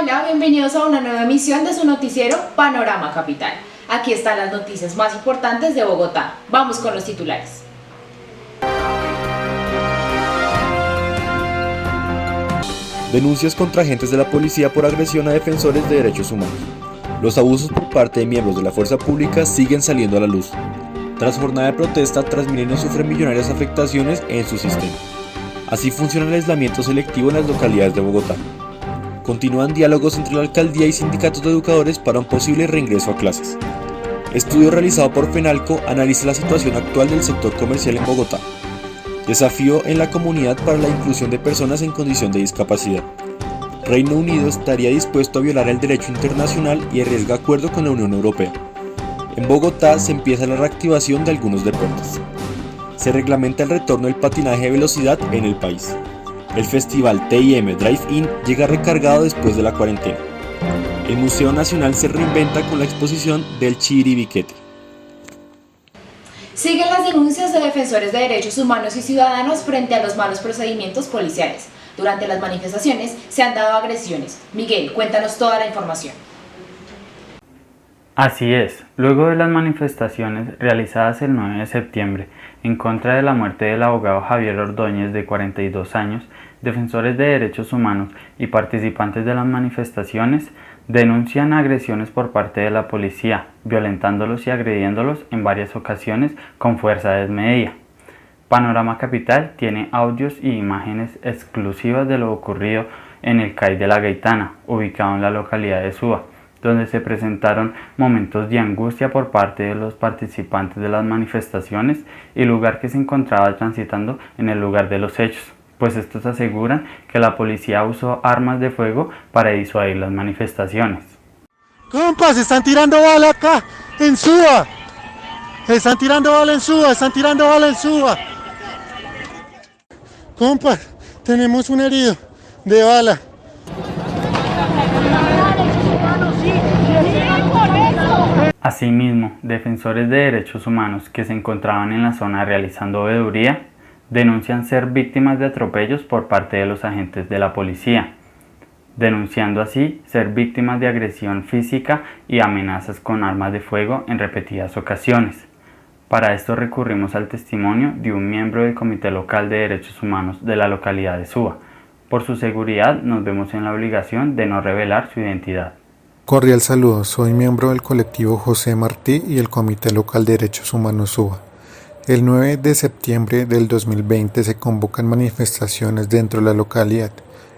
Hola, bienvenidos a una nueva emisión de su noticiero Panorama Capital. Aquí están las noticias más importantes de Bogotá. Vamos con los titulares. Denuncias contra agentes de la policía por agresión a defensores de derechos humanos. Los abusos por parte de miembros de la fuerza pública siguen saliendo a la luz. Tras jornada de protesta, Transmilenio sufre millonarias afectaciones en su sistema. Así funciona el aislamiento selectivo en las localidades de Bogotá. Continúan diálogos entre la alcaldía y sindicatos de educadores para un posible reingreso a clases. Estudio realizado por FENALCO analiza la situación actual del sector comercial en Bogotá. Desafío en la comunidad para la inclusión de personas en condición de discapacidad. Reino Unido estaría dispuesto a violar el derecho internacional y arriesga acuerdo con la Unión Europea. En Bogotá se empieza la reactivación de algunos deportes. Se reglamenta el retorno del patinaje de velocidad en el país. El festival TIM Drive-In llega recargado después de la cuarentena. El Museo Nacional se reinventa con la exposición del Chiribiquete. Siguen las denuncias de defensores de derechos humanos y ciudadanos frente a los malos procedimientos policiales. Durante las manifestaciones se han dado agresiones. Miguel, cuéntanos toda la información. Así es, luego de las manifestaciones realizadas el 9 de septiembre en contra de la muerte del abogado Javier Ordóñez, de 42 años, defensores de derechos humanos y participantes de las manifestaciones denuncian agresiones por parte de la policía, violentándolos y agrediéndolos en varias ocasiones con fuerza desmedida. Panorama Capital tiene audios y imágenes exclusivas de lo ocurrido en el CAI de la Gaitana, ubicado en la localidad de Suba, donde se presentaron momentos de angustia por parte de los participantes de las manifestaciones y lugar que se encontraba transitando en el lugar de los hechos, pues estos aseguran que la policía usó armas de fuego para disuadir las manifestaciones. Compas, están tirando bala acá, en Suba. Están tirando bala en Suba, están tirando bala en Suba. Compas, tenemos un herido de bala. Asimismo, defensores de derechos humanos que se encontraban en la zona realizando veeduría denuncian ser víctimas de atropellos por parte de los agentes de la policía, denunciando así ser víctimas de agresión física y amenazas con armas de fuego en repetidas ocasiones. Para esto recurrimos al testimonio de un miembro del Comité Local de Derechos Humanos de la localidad de Suba. Por su seguridad nos vemos en la obligación de no revelar su identidad. Cordial saludo, soy miembro del colectivo José Martí y el Comité Local de Derechos Humanos Suba. El 9 de septiembre del 2020 se convocan manifestaciones dentro de la localidad.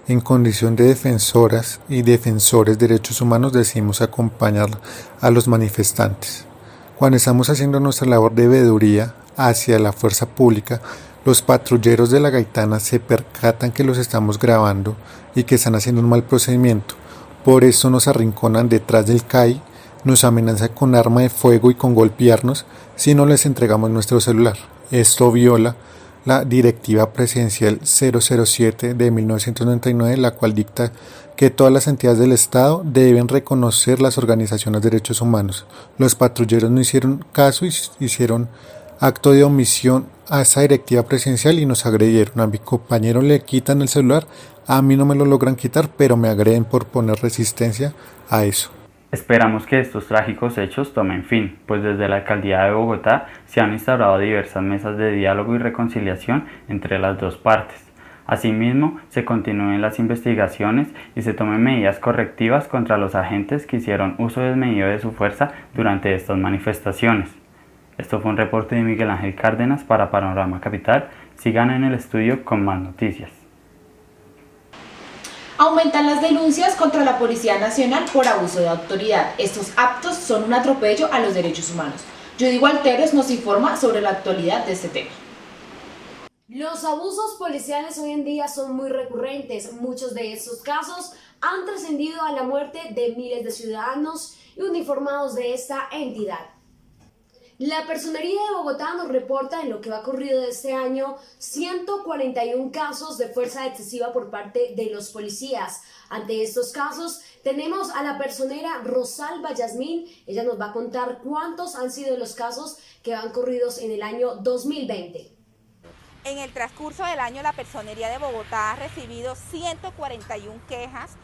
En condición de defensoras y defensores de derechos humanos decidimos acompañar a los manifestantes. Cuando estamos haciendo nuestra labor de veeduría hacia la fuerza pública, los patrulleros de la Gaitana se percatan que los estamos grabando y que están haciendo un mal procedimiento. Por eso nos arrinconan detrás del CAI, nos amenazan con arma de fuego y con golpearnos si no les entregamos nuestro celular. Esto viola la Directiva Presidencial 007 de 1999, la cual dicta que todas las entidades del Estado deben reconocer las organizaciones de derechos humanos. Los patrulleros no hicieron caso y hicieron acto de omisión a esa directiva presidencial y nos agredieron. A mi compañero le quitan el celular, a mí no me lo logran quitar, pero me agreden por poner resistencia a eso. Esperamos que estos trágicos hechos tomen fin, pues desde la Alcaldía de Bogotá se han instaurado diversas mesas de diálogo y reconciliación entre las dos partes. Asimismo, se continúen las investigaciones y se tomen medidas correctivas contra los agentes que hicieron uso desmedido de su fuerza durante estas manifestaciones. Esto fue un reporte de Miguel Ángel Cárdenas para Panorama Capital. Sigan en el estudio con más noticias. Aumentan las denuncias contra la Policía Nacional por abuso de autoridad. Estos actos son un atropello a los derechos humanos. Judy Walteros nos informa sobre la actualidad de este tema. Los abusos policiales hoy en día son muy recurrentes. Muchos de estos casos han trascendido a la muerte de miles de ciudadanos y uniformados de esta entidad. La Personería de Bogotá nos reporta en lo que va ocurrido de este año 141 casos de fuerza excesiva por parte de los policías. Ante estos casos tenemos a la personera Rosalba Yasmín. Ella nos va a contar cuántos han sido los casos que han ocurrido en el año 2020. En el transcurso del año, la Personería de Bogotá ha recibido 141 quejas,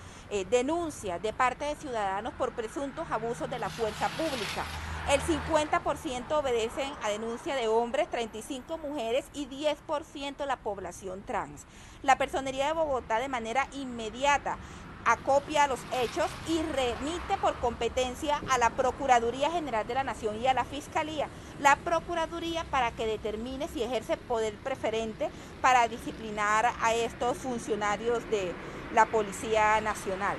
denuncias de parte de ciudadanos por presuntos abusos de la fuerza pública. El 50% obedecen a denuncia de hombres, 35 mujeres y 10% la población trans. La Personería de Bogotá de manera inmediata acopia los hechos y remite por competencia a la Procuraduría General de la Nación y a la Fiscalía. La Procuraduría para que determine si ejerce poder preferente para disciplinar a estos funcionarios de la Policía Nacional.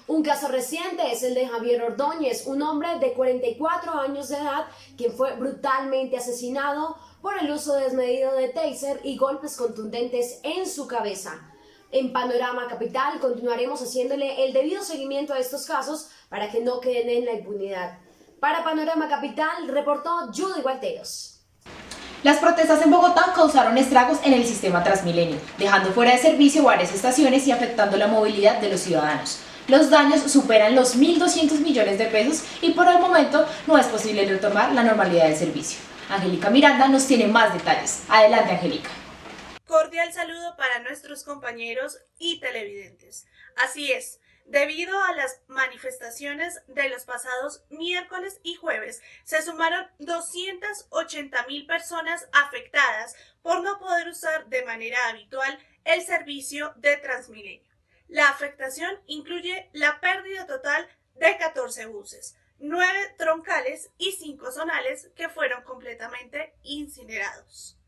Un caso reciente es el de Javier Ordóñez, un hombre de 44 años de edad, quien fue brutalmente asesinado por el uso desmedido de taser y golpes contundentes en su cabeza. En Panorama Capital continuaremos haciéndole el debido seguimiento a estos casos para que no queden en la impunidad. Para Panorama Capital, reportó Judy Gualteros. Las protestas en Bogotá causaron estragos en el sistema Transmilenio, dejando fuera de servicio varias estaciones y afectando la movilidad de los ciudadanos. Los daños superan los 1.200 millones de pesos y por el momento no es posible retomar la normalidad del servicio. Angélica Miranda nos tiene más detalles. Adelante, Angélica. Cordial saludo para nuestros compañeros y televidentes. Así es, debido a las manifestaciones de los pasados miércoles y jueves, se sumaron 280.000 personas afectadas por no poder usar de manera habitual el servicio de Transmilenio. La afectación incluye la pérdida total de 14 buses, 9 troncales y 5 zonales que fueron completamente incinerados.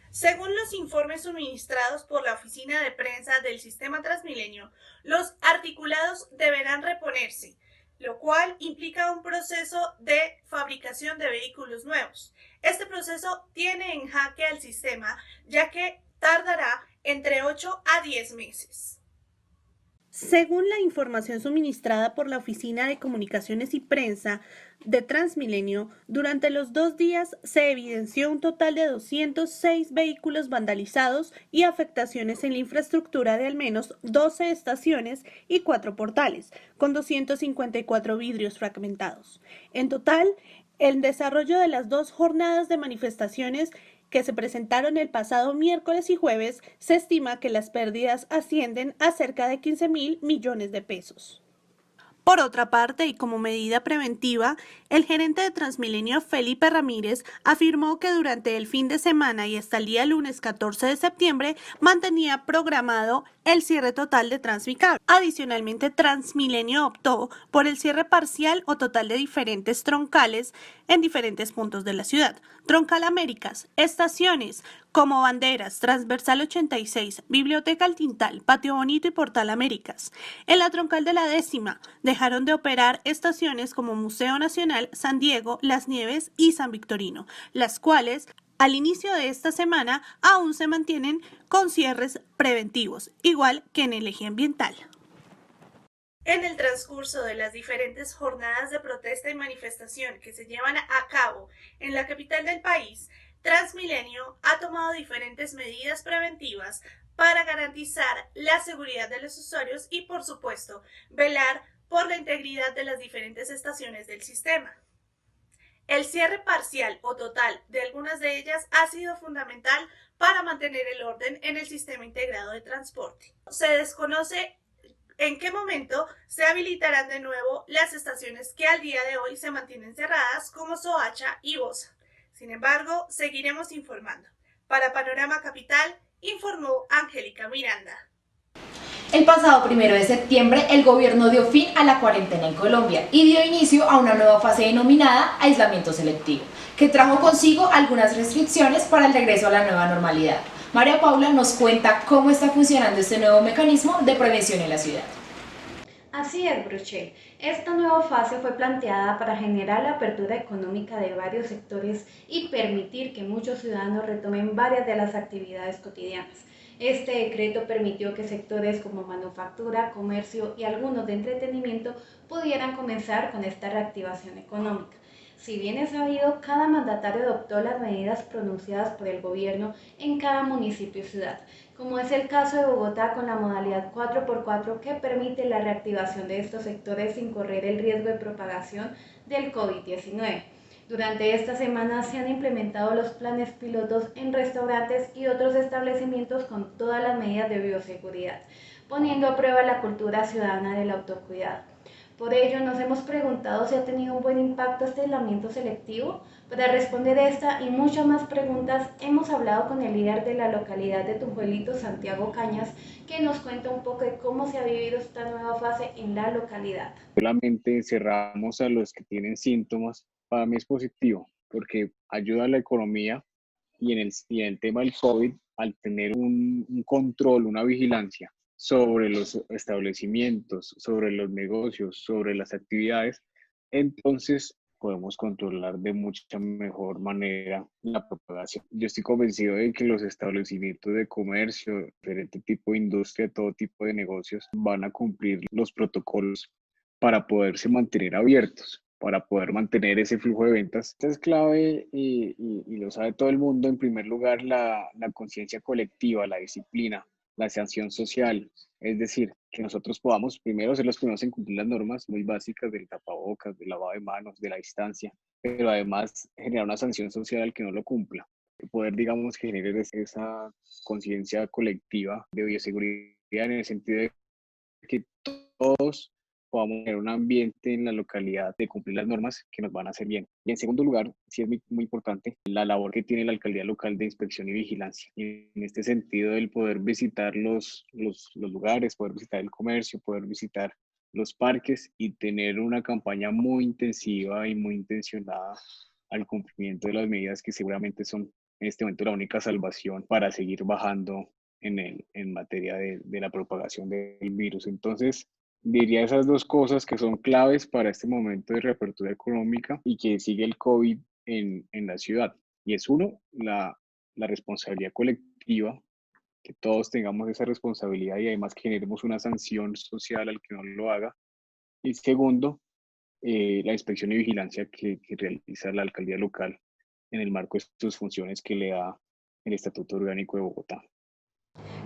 Según los informes suministrados por la oficina de prensa del sistema Transmilenio, los articulados deberán reponerse, lo cual implica un proceso de fabricación de vehículos nuevos. Este proceso tiene en jaque al sistema, ya que tardará entre 8 a 10 meses. Según la información suministrada por la Oficina de Comunicaciones y Prensa de Transmilenio, durante los 2 días se evidenció un total de 206 vehículos vandalizados y afectaciones en la infraestructura de al menos 12 estaciones y 4 portales, con 254 vidrios fragmentados. En total, el desarrollo de las 2 jornadas de manifestaciones que se presentaron el pasado miércoles y jueves, se estima que las pérdidas ascienden a cerca de 15.000 millones de pesos. Por otra parte, y como medida preventiva, el gerente de Transmilenio, Felipe Ramírez, afirmó que durante el fin de semana y hasta el día lunes 14 de septiembre mantenía programado el cierre total de Transmicable. Adicionalmente, Transmilenio optó por el cierre parcial o total de diferentes troncales en diferentes puntos de la ciudad. Troncal Américas, estaciones como Banderas, Transversal 86, Biblioteca El Tintal, Patio Bonito y Portal Américas. En la troncal de la 10ª dejaron de operar estaciones como Museo Nacional, San Diego, Las Nieves y San Victorino, las cuales al inicio de esta semana aún se mantienen con cierres preventivos, igual que en el eje ambiental. En el transcurso de las diferentes jornadas de protesta y manifestación que se llevan a cabo en la capital del país, Transmilenio ha tomado diferentes medidas preventivas para garantizar la seguridad de los usuarios y, por supuesto, velar por la integridad de las diferentes estaciones del sistema. El cierre parcial o total de algunas de ellas ha sido fundamental para mantener el orden en el sistema integrado de transporte. Se desconoce en qué momento se habilitarán de nuevo las estaciones que al día de hoy se mantienen cerradas, como Soacha y Bosa. Sin embargo, seguiremos informando. Para Panorama Capital, informó Angélica Miranda. El pasado 1 de septiembre, el gobierno dio fin a la cuarentena en Colombia y dio inicio a una nueva fase denominada aislamiento selectivo, que trajo consigo algunas restricciones para el regreso a la nueva normalidad. María Paula nos cuenta cómo está funcionando este nuevo mecanismo de prevención en la ciudad. Así es, Brochel. Esta nueva fase fue planteada para generar la apertura económica de varios sectores y permitir que muchos ciudadanos retomen varias de las actividades cotidianas. Este decreto permitió que sectores como manufactura, comercio y algunos de entretenimiento pudieran comenzar con esta reactivación económica. Si bien es sabido, cada mandatario adoptó las medidas pronunciadas por el gobierno en cada municipio y ciudad, como es el caso de Bogotá con la modalidad 4x4 que permite la reactivación de estos sectores sin correr el riesgo de propagación del COVID-19. Durante esta semana se han implementado los planes pilotos en restaurantes y otros establecimientos con todas las medidas de bioseguridad, poniendo a prueba la cultura ciudadana del autocuidado. Por ello, nos hemos preguntado si ha tenido un buen impacto este aislamiento selectivo. Para responder esta y muchas más preguntas, hemos hablado con el líder de la localidad de Tunjuelito, Santiago Cañas, que nos cuenta un poco de cómo se ha vivido esta nueva fase en la localidad. Solamente encerramos a los que tienen síntomas. Para mí es positivo porque ayuda a la economía y en el tema del COVID, al tener un control, una vigilancia sobre los establecimientos, sobre los negocios, sobre las actividades, entonces podemos controlar de mucha mejor manera la propagación. Yo estoy convencido de que los establecimientos de comercio, diferente tipo de industria, todo tipo de negocios, van a cumplir los protocolos para poderse mantener abiertos, para poder mantener ese flujo de ventas. Esto es clave y lo sabe todo el mundo. En primer lugar, la conciencia colectiva, la disciplina, la sanción social, es decir, que nosotros podamos primero ser los primeros en cumplir las normas muy básicas del tapabocas, del lavado de manos, de la distancia, pero además generar una sanción social al que no lo cumpla. Poder, digamos, generar esa conciencia colectiva de bioseguridad en el sentido de que todos podamos tener un ambiente en la localidad de cumplir las normas que nos van a hacer bien. Y en segundo lugar, sí es muy importante la labor que tiene la alcaldía local de inspección y vigilancia. Y en este sentido, el poder visitar los lugares, poder visitar el comercio, poder visitar los parques y tener una campaña muy intensiva y muy intencionada al cumplimiento de las medidas que seguramente son en este momento la única salvación para seguir bajando en materia de la propagación del virus. Entonces, diría esas dos cosas que son claves para este momento de reapertura económica y que sigue el COVID en la ciudad. Y es uno, la responsabilidad colectiva, que todos tengamos esa responsabilidad y además que generemos una sanción social al que no lo haga. Y segundo, la inspección y vigilancia que realiza la alcaldía local en el marco de sus funciones que le da el Estatuto Orgánico de Bogotá.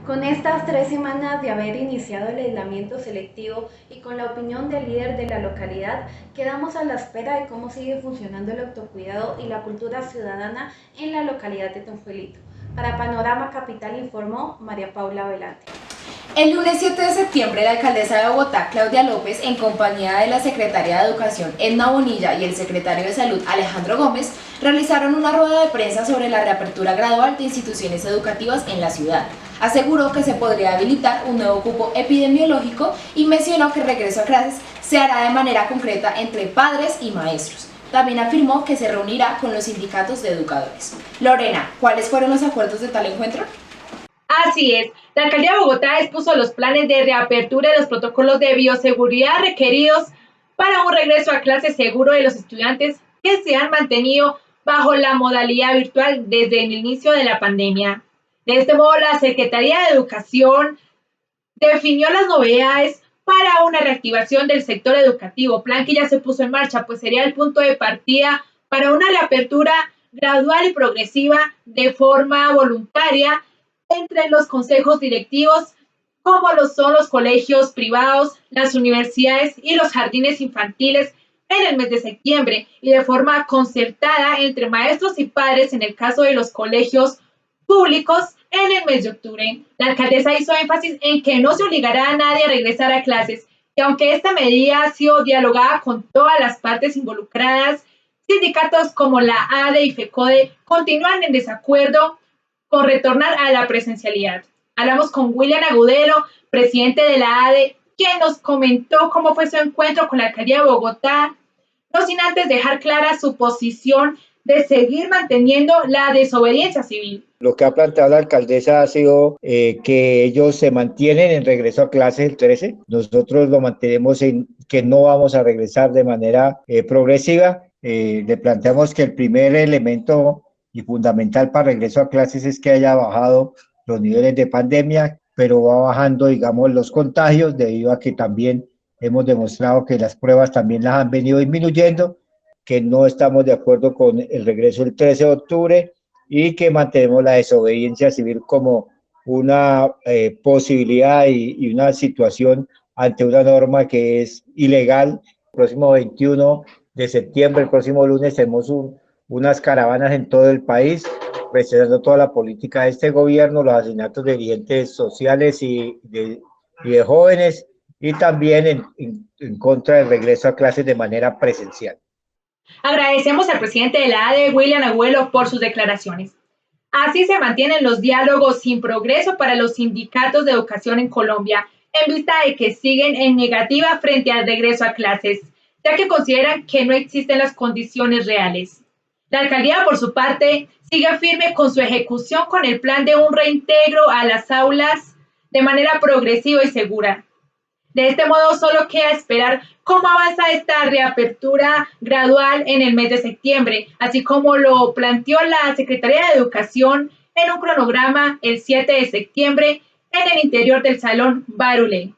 Con estas 3 semanas de haber iniciado el aislamiento selectivo y con la opinión del líder de la localidad, quedamos a la espera de cómo sigue funcionando el autocuidado y la cultura ciudadana en la localidad de Tunjuelito. Para Panorama Capital informó María Paula Velante. El lunes 7 de septiembre, la alcaldesa de Bogotá, Claudia López, en compañía de la secretaria de Educación, Edna Bonilla, y el secretario de Salud, Alejandro Gómez, realizaron una rueda de prensa sobre la reapertura gradual de instituciones educativas en la ciudad. Aseguró que se podría habilitar un nuevo cupo epidemiológico y mencionó que el regreso a clases se hará de manera concreta entre padres y maestros. También afirmó que se reunirá con los sindicatos de educadores. Lorena, ¿cuáles fueron los acuerdos de tal encuentro? Así es, la alcaldía de Bogotá expuso los planes de reapertura y los protocolos de bioseguridad requeridos para un regreso a clases seguro de los estudiantes que se han mantenido bajo la modalidad virtual desde el inicio de la pandemia. De este modo, la Secretaría de Educación definió las novedades para una reactivación del sector educativo, plan que ya se puso en marcha, pues sería el punto de partida para una reapertura gradual y progresiva de forma voluntaria entre los consejos directivos, como lo son los colegios privados, las universidades y los jardines infantiles en el mes de septiembre, y de forma concertada entre maestros y padres en el caso de los colegios públicos en el mes de octubre. La alcaldesa hizo énfasis en que no se obligará a nadie a regresar a clases, y aunque esta medida ha sido dialogada con todas las partes involucradas, sindicatos como la ADE y FECODE continúan en desacuerdo con retornar a la presencialidad. Hablamos con William Agudelo, presidente de la ADE, quien nos comentó cómo fue su encuentro con la alcaldía de Bogotá, no sin antes dejar clara su posición de seguir manteniendo la desobediencia civil. Lo que ha planteado la alcaldesa ha sido que ellos se mantienen en regreso a clases el 13. Nosotros lo mantenemos en que no vamos a regresar de manera progresiva. Le planteamos que el primer elemento y fundamental para regreso a clases es que haya bajado los niveles de pandemia, pero va bajando, digamos, los contagios debido a que también hemos demostrado que las pruebas también las han venido disminuyendo, que no estamos de acuerdo con el regreso el 13 de octubre y que mantenemos la desobediencia civil como una posibilidad y una situación ante una norma que es ilegal. El próximo 21 de septiembre, el próximo lunes, tenemos unas caravanas en todo el país, presentando toda la política de este gobierno, los asesinatos de dirigentes sociales y de jóvenes, y también en contra del regreso a clases de manera presencial. Agradecemos al presidente de la ADE, William Agüelo, por sus declaraciones. Así se mantienen los diálogos sin progreso para los sindicatos de educación en Colombia, en vista de que siguen en negativa frente al regreso a clases, ya que consideran que no existen las condiciones reales. La alcaldía, por su parte, sigue firme con su ejecución con el plan de un reintegro a las aulas de manera progresiva y segura. De este modo, solo queda esperar cómo avanza esta reapertura gradual en el mes de septiembre, así como lo planteó la Secretaría de Educación en un cronograma el 7 de septiembre en el interior del Salón Baruley.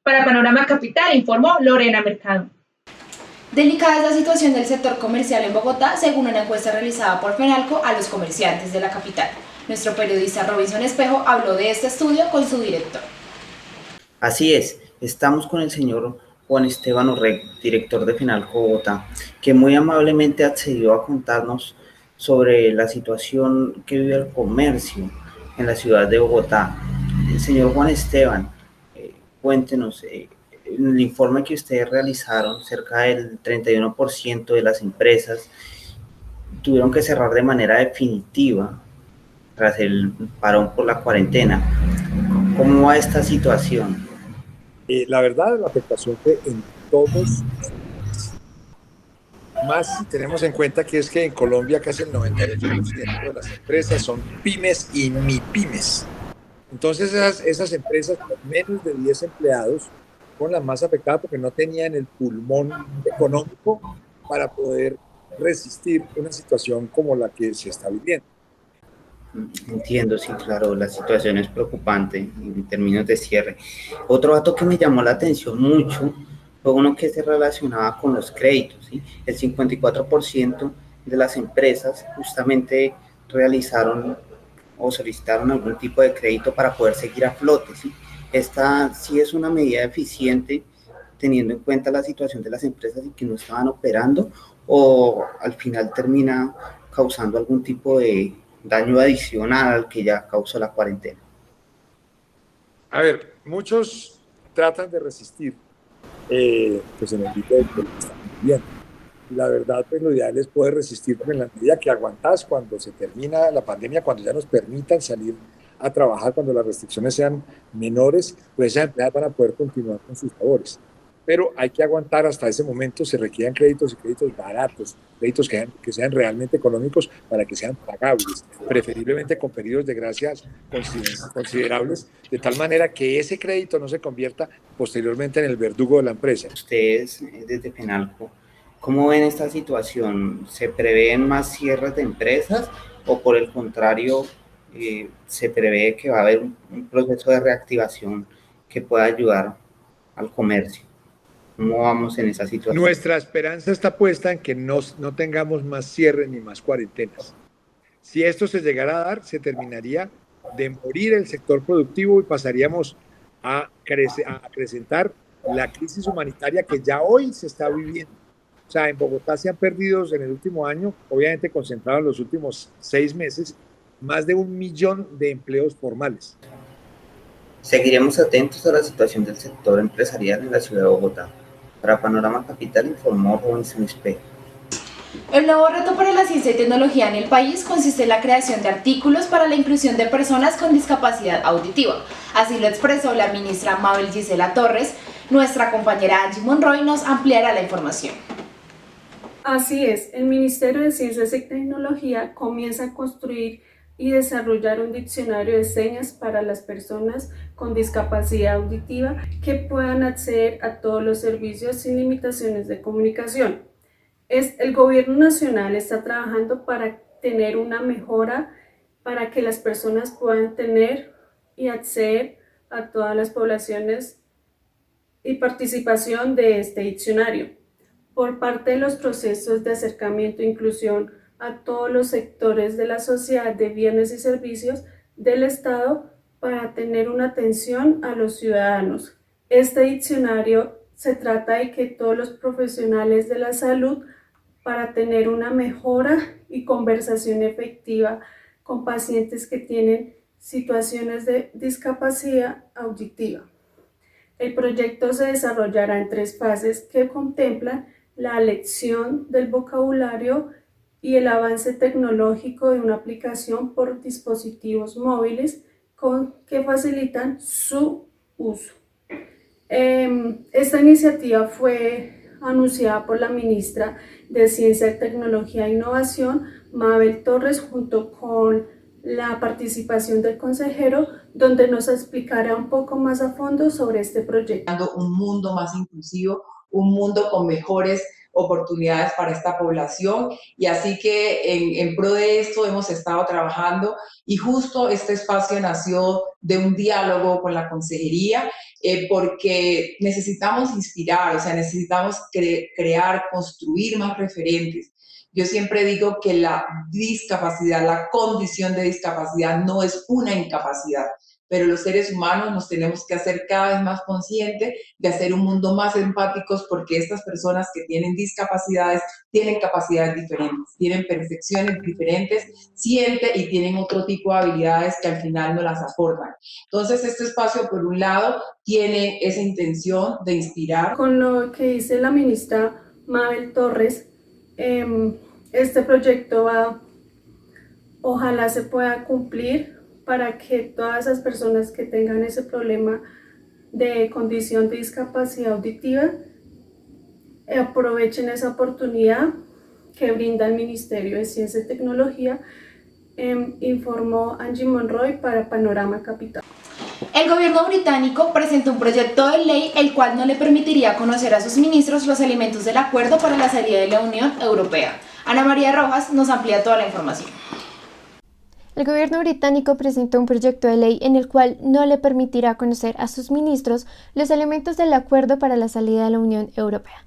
Para Panorama Capital, informó Lorena Mercado. Delicada es la situación del sector comercial en Bogotá, según una encuesta realizada por FENALCO a los comerciantes de la capital. Nuestro periodista Robinson Espejo habló de este estudio con su director. Así es, estamos con el señor Juan Esteban Orrego, director de FENALCO Bogotá, que muy amablemente accedió a contarnos sobre la situación que vive el comercio en la ciudad de Bogotá. Señor Juan Esteban, cuéntenos, en el informe que ustedes realizaron, cerca del 31% de las empresas tuvieron que cerrar de manera definitiva tras el parón por la cuarentena. ¿Cómo va esta situación? La verdad, la afectación fue en todos, más si tenemos en cuenta que es que en Colombia casi el 98% de las empresas son pymes y mipymes. Entonces esas empresas con menos de 10 empleados fueron las más afectadas porque no tenían el pulmón económico para poder resistir una situación como la que se está viviendo. Entiendo, sí, claro, la situación es preocupante en términos de cierre. Otro dato que me llamó la atención mucho fue uno que se relacionaba con los créditos, ¿sí? El 54% de las empresas justamente realizaron o solicitaron algún tipo de crédito para poder seguir a flote, ¿sí? Esta sí es una medida eficiente teniendo en cuenta la situación de las empresas y que no estaban operando, o al final termina causando algún tipo de daño adicional al que ya causó la cuarentena. A ver, muchos tratan de resistir, pues en el límite de lo que están viviendo. La verdad, pues lo ideal es poder resistir en la medida que aguantás cuando se termina la pandemia, cuando ya nos permitan salir a trabajar, cuando las restricciones sean menores, pues esas empresas van a poder continuar con sus labores. Pero hay que aguantar hasta ese momento, se requieren créditos y créditos baratos, créditos que sean realmente económicos para que sean pagables, preferiblemente con periodos de gracia considerables, de tal manera que ese crédito no se convierta posteriormente en el verdugo de la empresa. Ustedes, desde FENALCO, ¿cómo ven esta situación? ¿Se prevén más cierres de empresas o por el contrario se prevé que va a haber un proceso de reactivación que pueda ayudar al comercio? ¿Cómo vamos en esa situación? Nuestra esperanza está puesta en que no tengamos más cierres ni más cuarentenas. Si esto se llegara a dar, se terminaría de morir el sector productivo y pasaríamos a acrecentar la crisis humanitaria que ya hoy se está viviendo. O sea, en Bogotá se han perdido en el último año, obviamente concentrado en los últimos 6 meses, más de 1 millón de empleos formales. Seguiremos atentos a la situación del sector empresarial en la ciudad de Bogotá. Para Panorama Capital informó Robinson Espejo. El nuevo reto para la ciencia y tecnología en el país consiste en la creación de artículos para la inclusión de personas con discapacidad auditiva. Así lo expresó la ministra Mabel Gisela Torres. Nuestra compañera Angie Monroy nos ampliará la información. Así es, el Ministerio de Ciencias y Tecnología comienza a construir y desarrollar un diccionario de señas para las personas con discapacidad auditiva que puedan acceder a todos los servicios sin limitaciones de comunicación. El Gobierno Nacional está trabajando para tener una mejora para que las personas puedan tener y acceder a todas las poblaciones y participación de este diccionario. Por parte de los procesos de acercamiento e inclusión a todos los sectores de la sociedad de bienes y servicios del Estado para tener una atención a los ciudadanos. Este diccionario se trata de que todos los profesionales de la salud para tener una mejora y conversación efectiva con pacientes que tienen situaciones de discapacidad auditiva. El proyecto se desarrollará en 3 fases que contemplan la lección del vocabulario y el avance tecnológico de una aplicación por dispositivos móviles que facilitan su uso. Esta iniciativa fue anunciada por la ministra de Ciencia, Tecnología e Innovación, Mabel Torres, junto con la participación del consejero, donde nos explicará un poco más a fondo sobre este proyecto. Un mundo más inclusivo, un mundo con mejores oportunidades para esta población, y así que en pro de esto hemos estado trabajando, y justo este espacio nació de un diálogo con la consejería, porque necesitamos inspirar, o sea, necesitamos crear, construir más referentes. Yo siempre digo que la discapacidad, la condición de discapacidad no es una incapacidad, pero los seres humanos nos tenemos que hacer cada vez más conscientes de hacer un mundo más empáticos, porque estas personas que tienen discapacidades tienen capacidades diferentes, tienen percepciones diferentes, sienten y tienen otro tipo de habilidades que al final no las aportan. Entonces, este espacio, por un lado, tiene esa intención de inspirar. Con lo que dice la ministra Mabel Torres, este proyecto ojalá se pueda cumplir para que todas esas personas que tengan ese problema de condición de discapacidad auditiva aprovechen esa oportunidad que brinda el Ministerio de Ciencia y Tecnología, informó Angie Monroy para Panorama Capital. El gobierno británico presentó un proyecto de ley el cual no le permitiría conocer a sus ministros los elementos del acuerdo para la salida de la Unión Europea. Ana María Rojas nos amplía toda la información. El gobierno británico presentó un proyecto de ley en el cual no le permitirá conocer a sus ministros los elementos del acuerdo para la salida de la Unión Europea.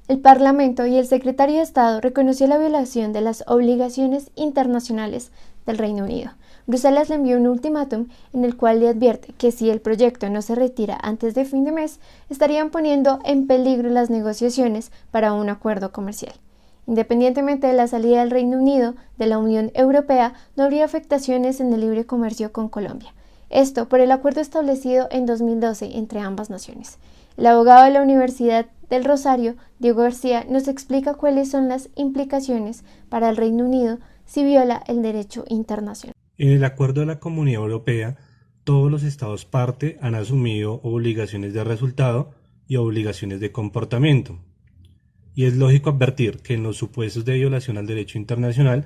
El Parlamento y el secretario de Estado reconoció la violación de las obligaciones internacionales del Reino Unido. Bruselas le envió un ultimátum en el cual le advierte que si el proyecto no se retira antes de fin de mes, estarían poniendo en peligro las negociaciones para un acuerdo comercial. Independientemente de la salida del Reino Unido de la Unión Europea, no habría afectaciones en el libre comercio con Colombia. Esto por el acuerdo establecido en 2012 entre ambas naciones. El abogado de la Universidad del Rosario, Diego García, nos explica cuáles son las implicaciones para el Reino Unido si viola el derecho internacional. En el acuerdo de la Comunidad Europea, todos los estados parte han asumido obligaciones de resultado y obligaciones de comportamiento. Y es lógico advertir que en los supuestos de violación al derecho internacional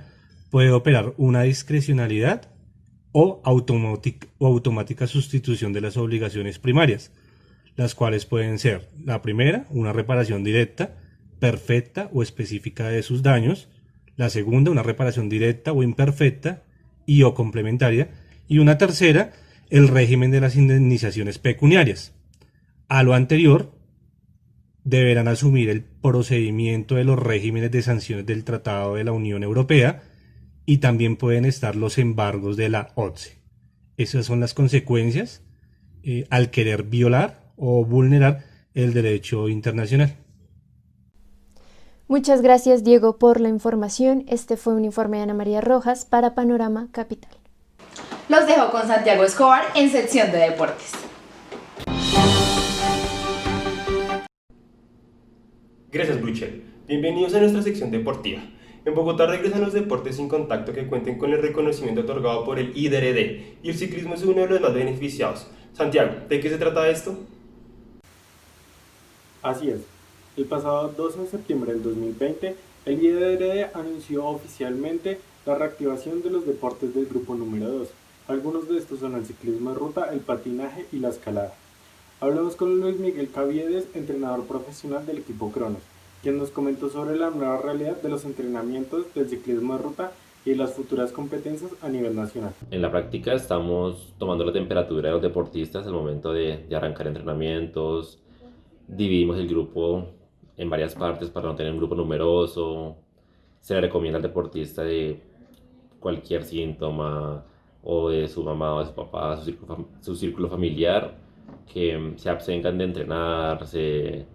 puede operar una discrecionalidad o automática sustitución de las obligaciones primarias, las cuales pueden ser: la primera, una reparación directa, perfecta o específica de sus daños; la segunda, una reparación directa o imperfecta y o complementaria; y una tercera, el régimen de las indemnizaciones pecuniarias. A lo anterior, deberán asumir el procedimiento de los regímenes de sanciones del Tratado de la Unión Europea, y también pueden estar los embargos de la OTSE. Esas son las consecuencias al querer violar o vulnerar el derecho internacional. Muchas gracias, Diego, por la información. Este fue un informe de Ana María Rojas para Panorama Capital. Los dejo con Santiago Escobar en sección de deportes. Gracias, Bruchel. Bienvenidos a nuestra sección deportiva. En Bogotá regresan los deportes sin contacto que cuenten con el reconocimiento otorgado por el IDRD, y el ciclismo es uno de los más beneficiados. Santiago, ¿de qué se trata esto? Así es. El pasado 12 de septiembre del 2020, el IDRD anunció oficialmente la reactivación de los deportes del grupo número 2. Algunos de estos son el ciclismo de ruta, el patinaje y la escalada. Hablamos con Luis Miguel Caviedes, entrenador profesional del equipo Cronos, quien nos comentó sobre la nueva realidad de los entrenamientos del ciclismo de ruta y las futuras competencias a nivel nacional. En la práctica estamos tomando la temperatura de los deportistas al momento de arrancar entrenamientos. Dividimos el grupo en varias partes para no tener un grupo numeroso. Se le recomienda al deportista de cualquier síntoma o de su mamá o de su papá, su círculo familiar, que se abstengan de entrenar, que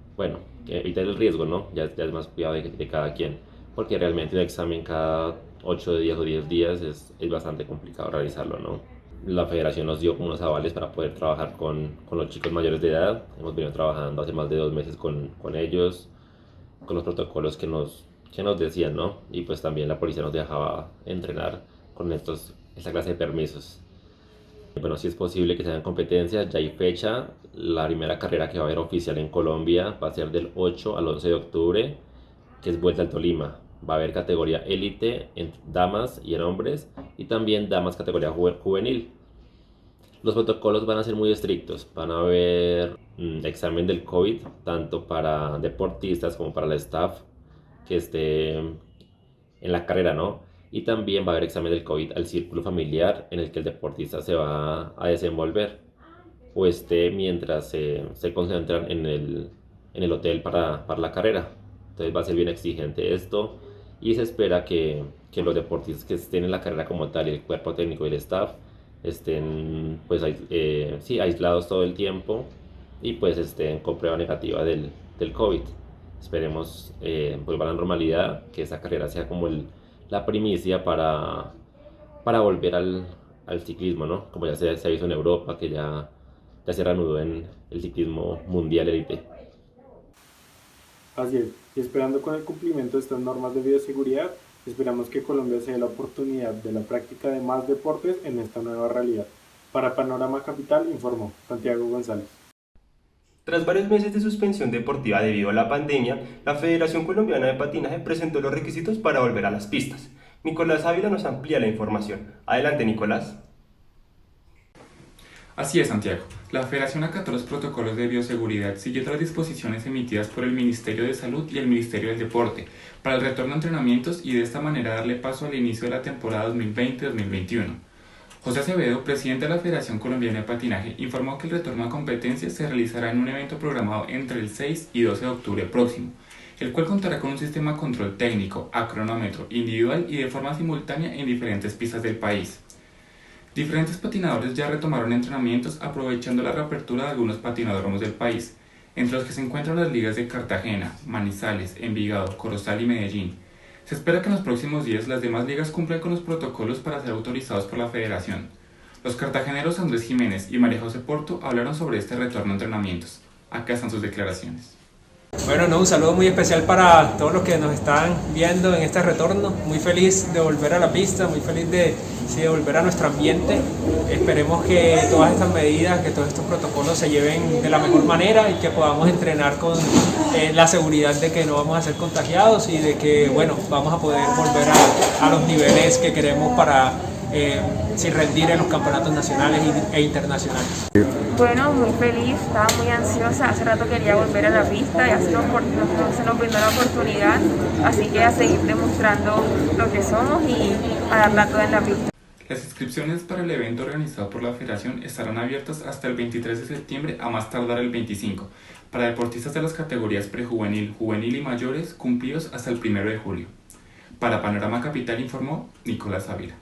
eviten el riesgo, ¿no? Ya es más cuidado de cada quien. porque realmente un examen cada 8 días o 10 días es bastante complicado realizarlo, ¿no? La federación nos dio unos avales para poder trabajar con los chicos mayores de edad. Hemos venido trabajando hace más de 2 meses con ellos, con los protocolos que nos decían, ¿no? Y pues también la policía nos dejaba entrenar con esta clase de permisos. Bueno, si es posible que se hagan competencias, ya hay fecha. La primera carrera que va a haber oficial en Colombia va a ser del 8 al 11 de octubre, que es Vuelta al Tolima. Va a haber categoría élite en damas y en hombres, y también damas categoría juvenil. Los protocolos van a ser muy estrictos. Van a haber examen del COVID, tanto para deportistas como para el staff que esté en la carrera, ¿no? Y también va a haber examen del COVID al círculo familiar en el que el deportista se va a desenvolver o esté mientras se concentran en el hotel para la carrera. Entonces va a ser bien exigente esto, y se espera que los deportistas que estén en la carrera como tal y el cuerpo técnico y el staff estén pues aislados todo el tiempo y pues estén con prueba negativa del COVID. Esperemos vuelva a la normalidad, que esa carrera sea como la primicia para volver al ciclismo, ¿no? Como ya se ha visto en Europa, que ya se reanudó en el ciclismo mundial élite. Así es, y esperando con el cumplimiento de estas normas de bioseguridad, esperamos que Colombia se dé la oportunidad de la práctica de más deportes en esta nueva realidad. Para Panorama Capital informó Santiago González. Tras varios meses de suspensión deportiva debido a la pandemia, la Federación Colombiana de Patinaje presentó los requisitos para volver a las pistas. Nicolás Ávila nos amplía la información. Adelante, Nicolás. Así es, Santiago. La Federación acató los protocolos de bioseguridad siguiendo las disposiciones emitidas por el Ministerio de Salud y el Ministerio del Deporte para el retorno a entrenamientos y de esta manera darle paso al inicio de la temporada 2020-2021. José Acevedo, presidente de la Federación Colombiana de Patinaje, informó que el retorno a competencias se realizará en un evento programado entre el 6 y 12 de octubre próximo, el cual contará con un sistema de control técnico, a cronómetro, individual y de forma simultánea en diferentes pistas del país. Diferentes patinadores ya retomaron entrenamientos aprovechando la reapertura de algunos patinódromos del país, entre los que se encuentran las ligas de Cartagena, Manizales, Envigado, Corozal y Medellín. Se espera que en los próximos días las demás ligas cumplan con los protocolos para ser autorizados por la Federación. Los cartageneros Andrés Jiménez y María José Porto hablaron sobre este retorno a entrenamientos. Acá están sus declaraciones. Bueno, un saludo muy especial para todos los que nos están viendo en este retorno. Muy feliz de volver a la pista, muy feliz de volver a nuestro ambiente. Esperemos que todas estas medidas, que todos estos protocolos se lleven de la mejor manera y que podamos entrenar con la seguridad de que no vamos a ser contagiados y de que, bueno, vamos a poder volver a los niveles que queremos para sin rendir en los campeonatos nacionales e internacionales. Bueno, muy feliz, estaba muy ansiosa, hace rato quería volver a la pista y así se nos brindó la oportunidad, así que a seguir demostrando lo que somos y a darla toda en la pista. Las inscripciones para el evento organizado por la Federación estarán abiertas hasta el 23 de septiembre a más tardar el 25, para deportistas de las categorías prejuvenil, juvenil y mayores cumplidos hasta el 1 de julio. Para Panorama Capital informó Nicolás Ávila.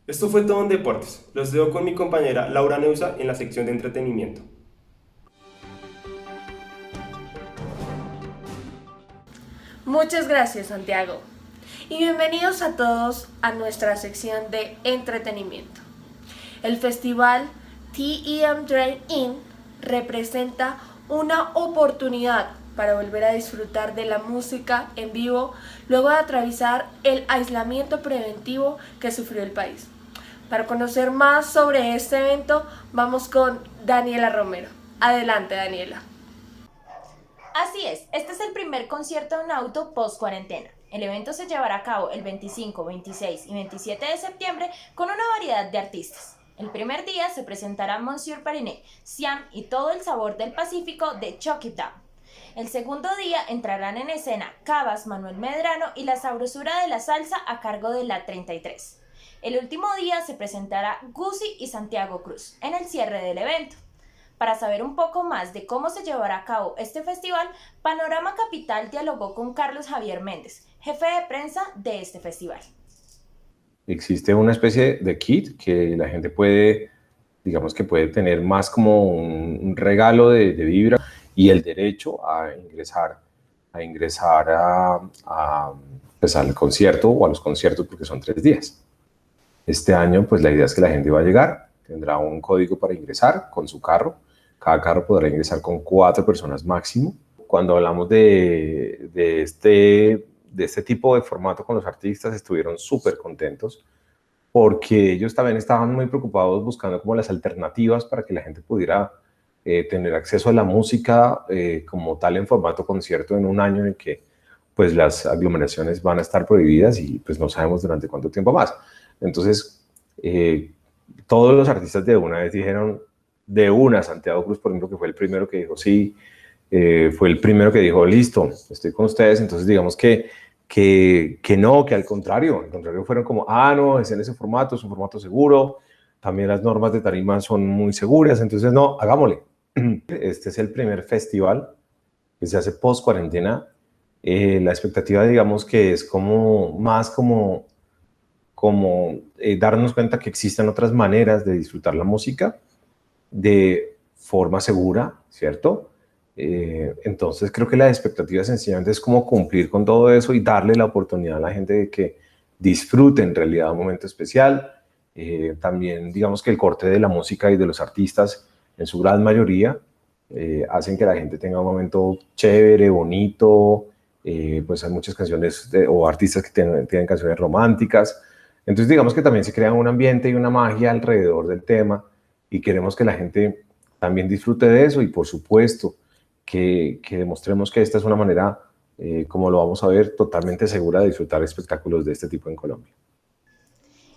Esto fue todo en deportes. Los dejo con mi compañera Laura Neusa en la sección de entretenimiento. Muchas gracias, Santiago. Y bienvenidos a todos a nuestra sección de entretenimiento. El festival TEM Drive-In representa una oportunidad para volver a disfrutar de la música en vivo luego de atravesar el aislamiento preventivo que sufrió el país. Para conocer más sobre este evento, vamos con Daniela Romero. Adelante, Daniela. Así es, este es el primer concierto en auto post-cuarentena. El evento se llevará a cabo el 25, 26 y 27 de septiembre con una variedad de artistas. El primer día se presentará Monsieur Periné, Siam y todo el sabor del Pacífico de Chuck It Down. El segundo día entrarán en escena Cabas, Manuel Medrano y la sabrosura de la salsa a cargo de La 33. El último día se presentará Guzzi y Santiago Cruz en el cierre del evento. Para saber un poco más de cómo se llevará a cabo este festival, Panorama Capital dialogó con Carlos Javier Méndez, jefe de prensa de este festival. Existe una especie de kit que la gente puede, digamos que puede tener más como un regalo de vibra y el derecho a ingresar ingresar pues al concierto o a los conciertos, porque son 3 días. Este año, pues la idea es que la gente va a llegar, tendrá un código para ingresar con su carro. Cada carro podrá ingresar con 4 personas máximo. Cuando hablamos de este tipo de formato con los artistas, estuvieron súper contentos porque ellos también estaban muy preocupados buscando como las alternativas para que la gente pudiera tener acceso a la música como tal en formato concierto en un año en el que pues las aglomeraciones van a estar prohibidas y pues no sabemos durante cuánto tiempo más. Entonces, todos los artistas de una vez dijeron, de una, Santiago Cruz, por ejemplo, que fue el primero que dijo sí, fue el primero que dijo, listo, estoy con ustedes. Entonces, digamos que no, que al contrario fueron como, no, es en ese formato, es un formato seguro, también las normas de tarima son muy seguras, entonces no, hagámosle. Este es el primer festival que se hace post cuarentena. La expectativa, digamos, que es como más como darnos cuenta que existen otras maneras de disfrutar la música de forma segura, ¿cierto? Entonces creo que la expectativa sencillamente es como cumplir con todo eso y darle la oportunidad a la gente de que disfrute en realidad un momento especial. También digamos que el corte de la música y de los artistas en su gran mayoría hacen que la gente tenga un momento chévere, bonito. Pues hay muchas canciones o artistas que tienen canciones románticas. Entonces digamos que también se crea un ambiente y una magia alrededor del tema y queremos que la gente también disfrute de eso y por supuesto que demostremos que esta es una manera, como lo vamos a ver, totalmente segura de disfrutar espectáculos de este tipo en Colombia.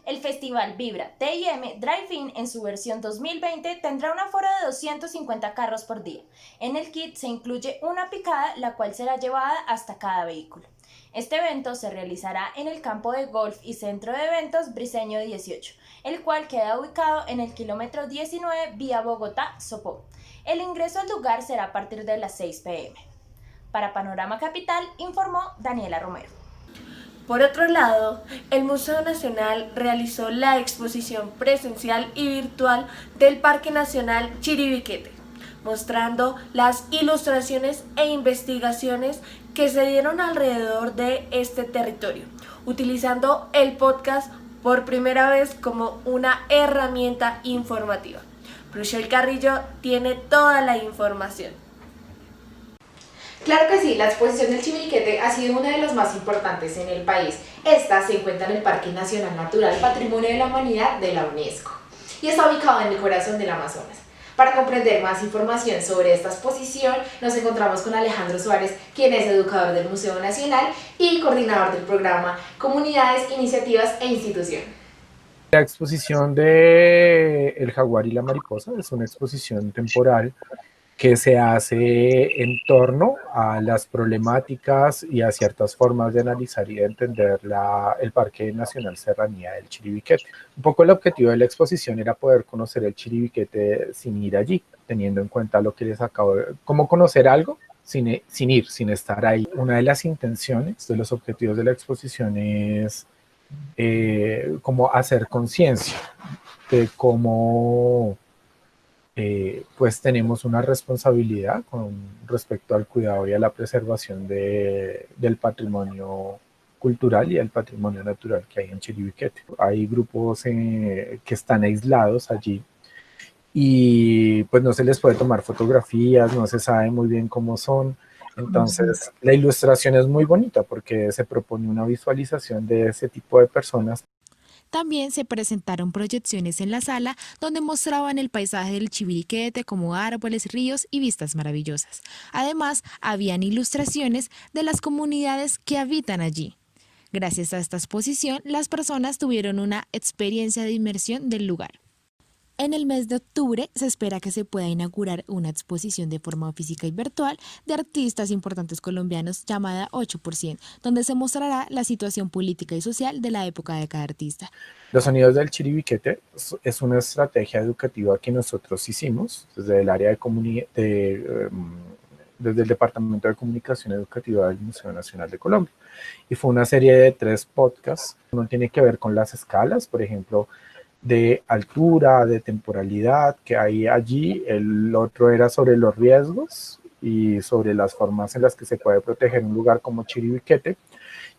El festival Vibra TIM Drive-In en su versión 2020 tendrá un aforo de 250 carros por día. En el kit se incluye una picada, la cual será llevada hasta cada vehículo. Este evento se realizará en el campo de golf y centro de eventos Briceño 18, el cual queda ubicado en el kilómetro 19 vía Bogotá-Sopó. El ingreso al lugar será a partir de las 6 p.m. Para Panorama Capital, informó Daniela Romero. Por otro lado, el Museo Nacional realizó la exposición presencial y virtual del Parque Nacional Chiribiquete, mostrando las ilustraciones e investigaciones que se dieron alrededor de este territorio, utilizando el podcast por primera vez como una herramienta informativa. Bruchel Carrillo tiene toda la información. Claro que sí, la exposición del Chiribiquete ha sido una de las más importantes en el país. Esta se encuentra en el Parque Nacional Natural Patrimonio de la Humanidad de la UNESCO y está ubicado en el corazón del Amazonas. Para comprender más información sobre esta exposición, nos encontramos con Alejandro Suárez, quien es educador del Museo Nacional y coordinador del programa Comunidades, Iniciativas e Institución. La exposición de El Jaguar y la Mariposa es una exposición temporal que se hace en torno a las problemáticas y a ciertas formas de analizar y de entender el Parque Nacional Serranía del Chiribiquete. Un poco el objetivo de la exposición era poder conocer el Chiribiquete sin ir allí, teniendo en cuenta lo que les acabo de... ¿Cómo conocer algo? Sin estar ahí. Una de las intenciones, de los objetivos de la exposición es como hacer conciencia de cómo... pues tenemos una responsabilidad con respecto al cuidado y a la preservación del patrimonio cultural y el patrimonio natural que hay en Chiribiquete. Hay grupos que están aislados allí y pues no se les puede tomar fotografías, no se sabe muy bien cómo son. Entonces la ilustración es muy bonita porque se propone una visualización de ese tipo de personas. También se presentaron proyecciones en la sala donde mostraban el paisaje del Chiribiquete como árboles, ríos y vistas maravillosas. Además, habían ilustraciones de las comunidades que habitan allí. Gracias a esta exposición, las personas tuvieron una experiencia de inmersión del lugar. En el mes de octubre se espera que se pueda inaugurar una exposición de forma física y virtual de artistas importantes colombianos llamada 8%, donde se mostrará la situación política y social de la época de cada artista. Los sonidos del Chiribiquete es una estrategia educativa que nosotros hicimos desde el área desde el Departamento de Comunicación Educativa del Museo Nacional de Colombia. Y fue una serie de 3 podcasts. Uno tiene que ver con las escalas, por ejemplo, de altura, de temporalidad que hay allí. El otro era sobre los riesgos y sobre las formas en las que se puede proteger un lugar como Chiribiquete,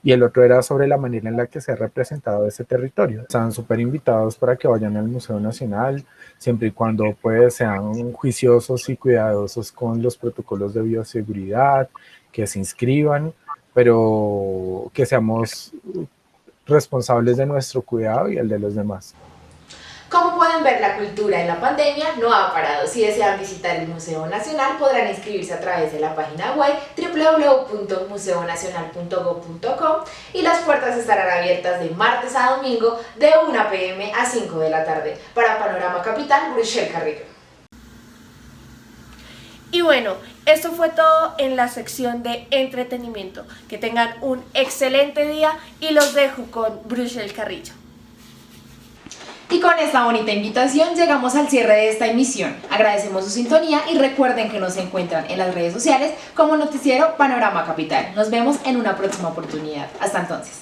y el otro era sobre la manera en la que se ha representado ese territorio. Están súper invitados para que vayan al Museo Nacional, siempre y cuando pues sean juiciosos y cuidadosos con los protocolos de bioseguridad, que se inscriban, pero que seamos responsables de nuestro cuidado y el de los demás. Como pueden ver, la cultura en la pandemia no ha parado. Si desean visitar el Museo Nacional, podrán inscribirse a través de la página web www.museonacional.gov.co y las puertas estarán abiertas de martes a domingo de 1 p.m. a 5 de la tarde. Para Panorama Capital, Bruchel Carrillo. Y bueno, esto fue todo en la sección de entretenimiento. Que tengan un excelente día y los dejo con Bruchel Carrillo. Y con esta bonita invitación llegamos al cierre de esta emisión. Agradecemos su sintonía y recuerden que nos encuentran en las redes sociales como Noticiero Panorama Capital. Nos vemos en una próxima oportunidad. Hasta entonces.